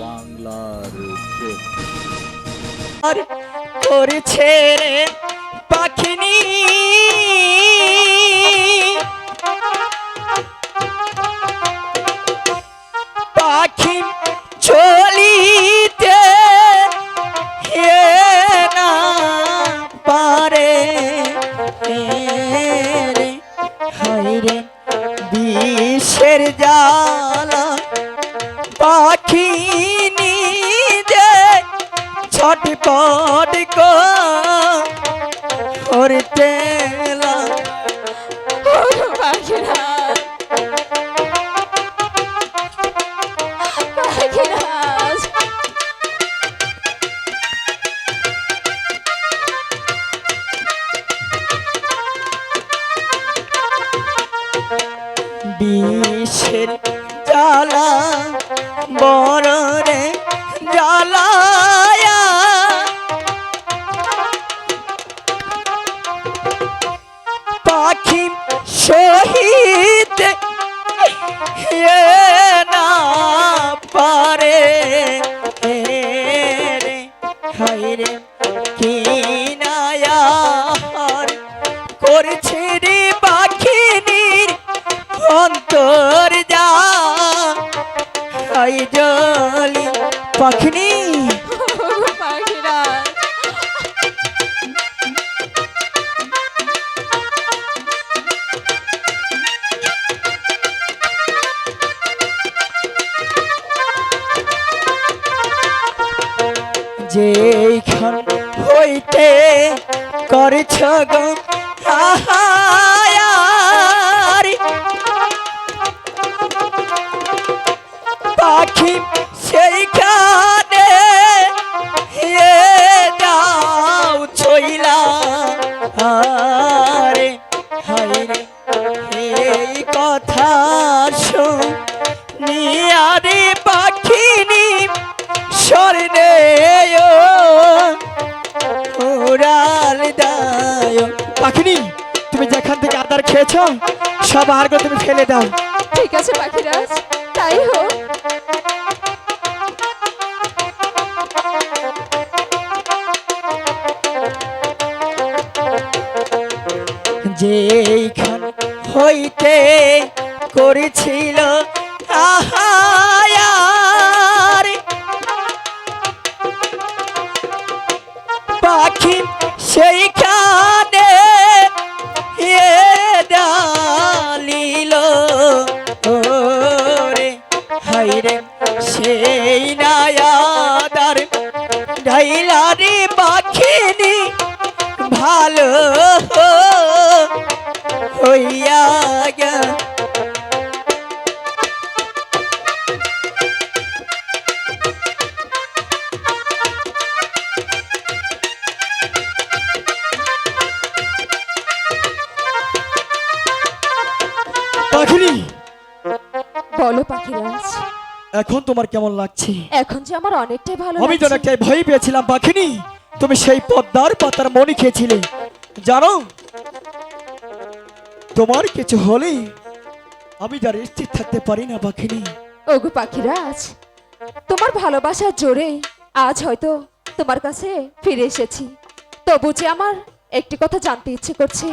বাংলার প্রেম। আর করেছে পাখিনি পাখি চলিতে না পারে রে হায়রে বিষের জ্বালা পাখি নিজে ছটপট করতে বিষের জ্বালা বড় রে জ্বালায়া পাখি শহীদ না পারে রে হায়রে কি নায়ার করছে রে পাখিনীর অন্তর যা আই জলি পাখিনি যেখান হইতে করেছ গো আহায়ারি পাখি সেইখানে যাও ছইলা আরে হায়রে এই কথা শুনিয়ারে পাখিনি স্বর্ণে উড়াল দায় পাখিনি তুমি যেখান থেকে আদার খেয়েছ সব আহারগুলো তুমি ফেলে দাও। ঠিক আছে পাখিরাজ, তাই হোক। যেখান হইতে করেছিল আহায়ার পাখি সেইখানে ডালিল রে হায়রে সেই নায়াদার ঢাইলারি পাখিনি ভালো হইয়া গে পাখিনি বলো পাখিরাজ, এখন তোমার কেমন লাগছে? এখন যে আমার অনেকটাই ভালো আমি তো লাগছে। অনেকটাই ভয় পেয়েছিলাম পাখিনি, তুমি সেই পদ্মার পাতার মনি খেয়েছিলে। জানো তোমার কিছু হলে আমি যার স্থির থাকতে পারি না পাখিনি। ওগো পাখিরাজ, তোমার ভালোবাসার জোরে আজ হয়তো তোমার কাছে ফিরে এসেছি, তবু যে আমার একটি কথা জানতে ইচ্ছে করছে।